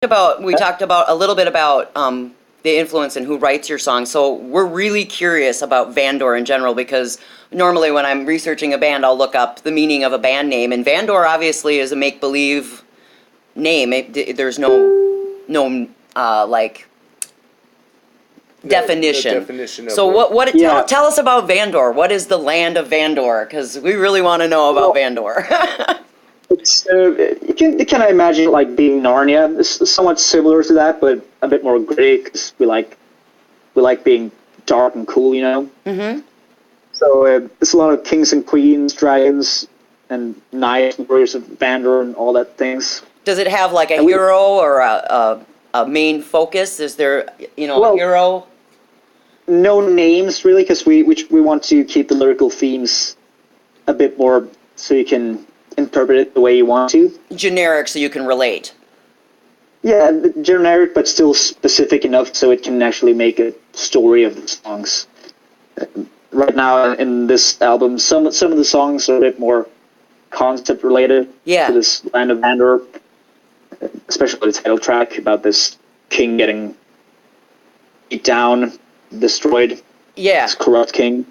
We talked about a little bit about the influence and who writes your song. So we're really curious about Vandor in general because normally when I'm researching a band, I'll look up the meaning of a band name, and Vandor obviously is a make believe name. There's no like definition. The definition of so what Yeah. tell us about Vandor. What is the land of Vandor? Because we really want to know about Vandor. It's, you can kind of imagine it like being Narnia. It's somewhat similar to that, but a bit more gritty because we like being dark and cool, you know. Mm-hmm. So it's a lot of kings and queens, dragons, and knights and warriors of Vandor and all that things. Does it have like a hero or a main focus? Is there a hero? No names really, because we want to keep the lyrical themes a bit more so you can interpret it the way you want to. Generic, so you can relate. Yeah, generic, but still specific enough so it can actually make a story of the songs. Right now in this album, some of the songs are a bit more concept related to this land of Vandor, especially the title track about this king getting beat down, destroyed. Yeah. This corrupt king.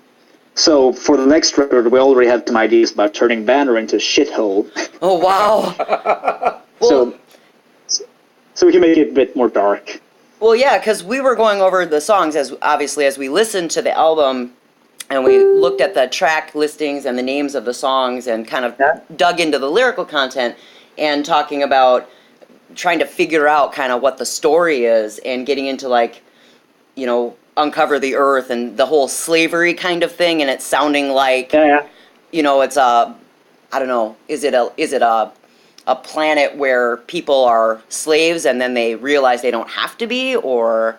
So for the next record, we already have some ideas about turning Vandor into a shithole. Oh, wow. So we can make it a bit more dark. Well, yeah, because we were going over the songs as we listened to the album and we looked at the track listings and the names of the songs and kind of dug into the lyrical content and talking about trying to figure out kind of what the story is and getting into like, uncover the earth and the whole slavery kind of thing, and it's sounding like it's I don't know, is it a planet where people are slaves and then they realize they don't have to be, or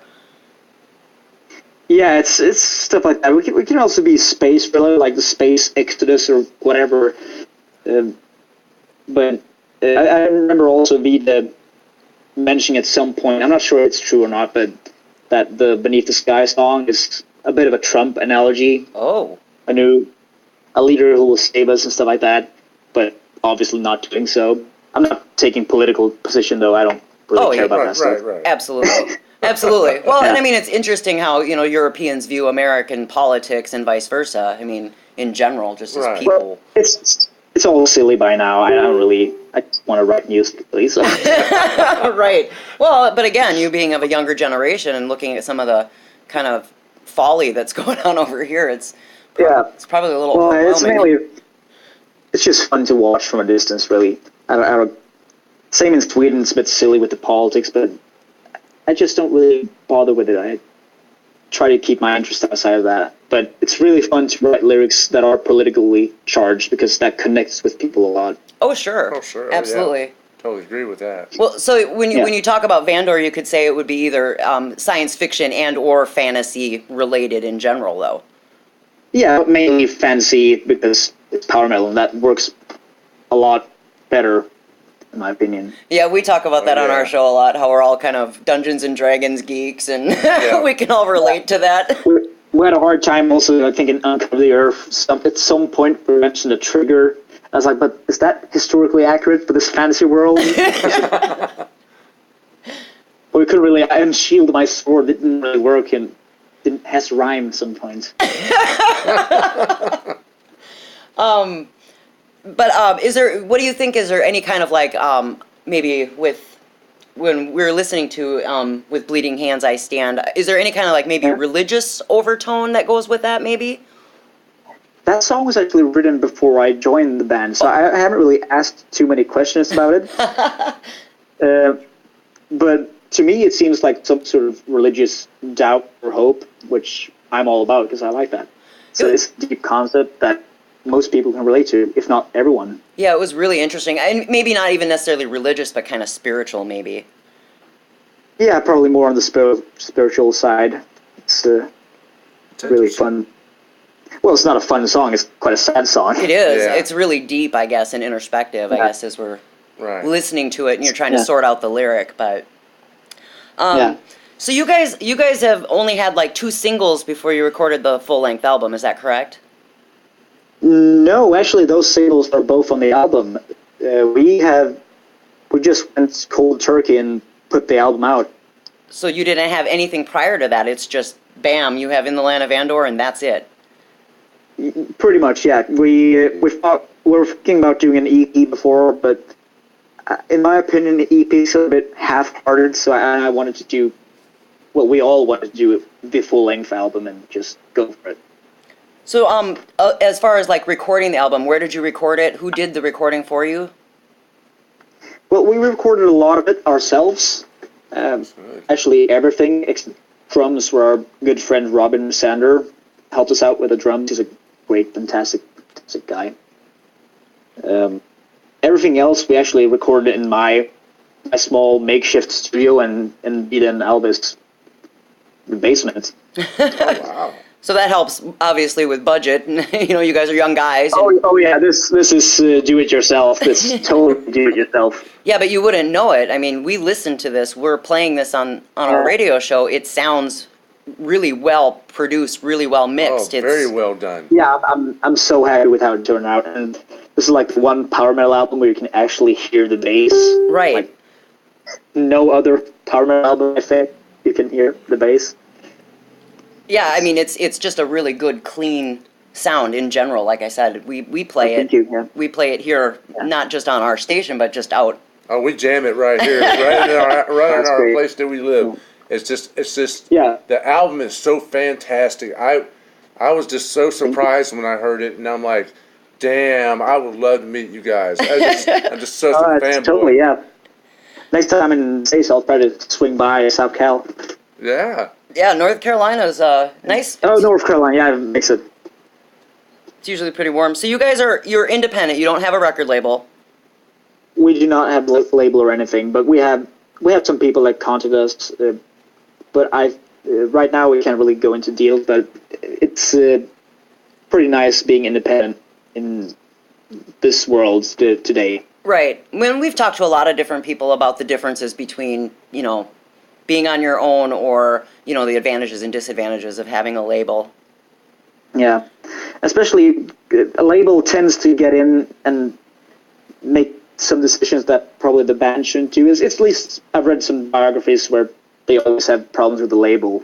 it's stuff like that. We can also be space related, like the space exodus or whatever. But I remember also Vida mentioning at some point, I'm not sure it's true or not, but that the Beneath the Sky song is a bit of a Trump analogy. Oh. A leader who will save us and stuff like that, but obviously not doing so. I'm not taking political position, though. I don't really care about that stuff. Right. Absolutely. Absolutely. Well, and I mean, it's interesting how, Europeans view American politics and vice versa. I mean, in general, just as people. Well, it's all silly by now. I just want to write music, please. Right. Well, but again, you being of a younger generation and looking at some of the kind of folly that's going on over here, it's probably a little overwhelming. It's just fun to watch from a distance, really. I don't, same in Sweden, it's a bit silly with the politics, but I just don't really bother with it. I try to keep my interest outside of that. But it's really fun to write lyrics that are politically charged because that connects with people a lot. Oh, sure. Absolutely. Yeah. Totally agree with that. Well, so when you talk about Vandor, you could say it would be either science fiction and or fantasy related in general, though. Yeah, mainly fantasy because it's power metal, and that works a lot better, in my opinion. Yeah, we talk about that on our show a lot, how we're all kind of Dungeons and Dragons geeks, and we can all relate to that. We had a hard time also, I think, in Uncover the Earth. At some point, we mentioned a trigger. I was like, but is that historically accurate for this fantasy world? We couldn't really unshield my sword. It didn't really work, and it has to rhyme at some point. But what do you think, is there any kind of like, maybe when we're listening to, with Bleeding Hands I Stand, is there any kind of like maybe religious overtone that goes with that maybe? That song was actually written before I joined the band, so I haven't really asked too many questions about it. But to me, it seems like some sort of religious doubt or hope, which I'm all about because I like that. So it's a deep concept that most people can relate to, if not everyone. Yeah, it was really interesting. And maybe not even necessarily religious, but kind of spiritual, maybe. Yeah, probably more on the spiritual side. It's really fun. Well, it's not a fun song. It's quite a sad song. It is. Yeah. It's really deep, I guess, and introspective, I guess, as we're listening to it and you're trying to sort out the lyric. But so you guys have only had like 2 singles before you recorded the full-length album. Is that correct? No, actually, those singles are both on the album. We just went cold turkey and put the album out. So you didn't have anything prior to that. It's just bam, you have In the Land of Vandor, and that's it. Pretty much, yeah. We were thinking about doing an EP before, but in my opinion, the EP is a bit half-hearted. So I wanted to do what we all wanted to do, the full-length album, and just go for it. So as far as like recording the album, where did you record it? Who did the recording for you? Well, we recorded a lot of it ourselves. Actually, everything except drums, where our good friend Robin Sander helped us out with the drums. He's a great, fantastic guy. Everything else we actually recorded in my small makeshift studio and Beta and Albus' basement. Wow. So that helps, obviously, with budget. You guys are young guys. Oh yeah, this is do-it-yourself. This is totally do-it-yourself. Yeah, but you wouldn't know it. I mean, we listened to this. We're playing this on our radio show. It sounds really well produced, really well mixed. Oh, very well done. Yeah, I'm so happy with how it turned out. And this is like the one power metal album where you can actually hear the bass. Right. Like, no other power metal album, I think, you can hear the bass. Yeah, I mean, it's just a really good, clean sound in general. Like I said, we play Thank you, yeah. We play it here, not just on our station, but just out. Oh, we jam it right here, right in our great. place that we live. It's just. Yeah. The album is so fantastic. I was just so surprised when I heard it, and I'm like, damn, I would love to meet you guys. I'm just such a fanboy. Totally, yeah. Next time in States, I'll try to swing by South Cal. Yeah. Yeah, North Carolina's nice. Oh, North Carolina, yeah, it makes it. It's usually pretty warm. So you're independent. You don't have a record label. We do not have a label or anything, but we have some people that contact us. But right now we can't really go into deals. But it's pretty nice being independent in this world today. Right. When we've talked to a lot of different people about the differences between being on your own or the advantages and disadvantages of having a label. Yeah, especially a label tends to get in and make some decisions that probably the band shouldn't do. It's at least I've read some biographies where they always have problems with the label.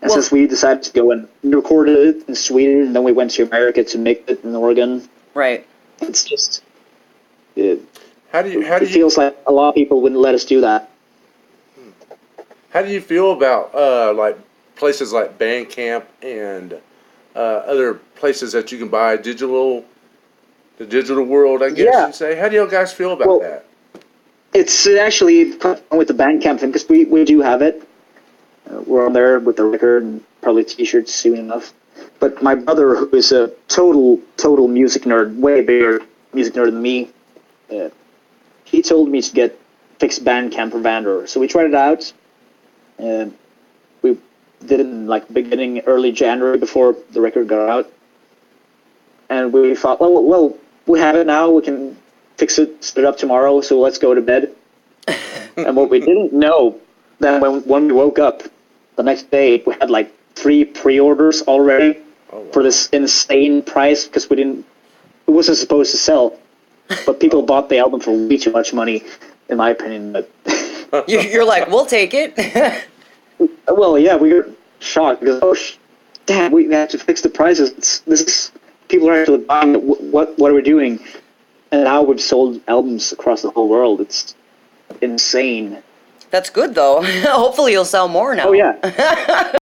And since we decided to go and recorded it in Sweden, and then we went to America to make it in Oregon. Right. It's just It feels like a lot of people wouldn't let us do that. How do you feel about like places like Bandcamp and other places that you can buy the digital world, I guess you'd say? How do you guys feel about that? It's actually quite fun with the Bandcamp thing because we do have it. We're on there with the record and probably T-shirts soon enough. But my brother, who is a total music nerd, way bigger music nerd than me, he told me to fix Bandcamp for Vandor. So we tried it out. We did it in beginning early January before the record got out, and we thought, well, we have it now. We can fix it, set it up tomorrow. So let's go to bed. And what we didn't know, then when we woke up the next day, we had 3 pre-orders already for this insane price because it wasn't supposed to sell, but people bought the album for way too much money, in my opinion. But You're like, we'll take it. Well, yeah, we were shocked because damn, we have to fix the prices. People are actually buying it. What are we doing? And now we've sold albums across the whole world. It's insane. That's good though. Hopefully you'll sell more now. Oh yeah.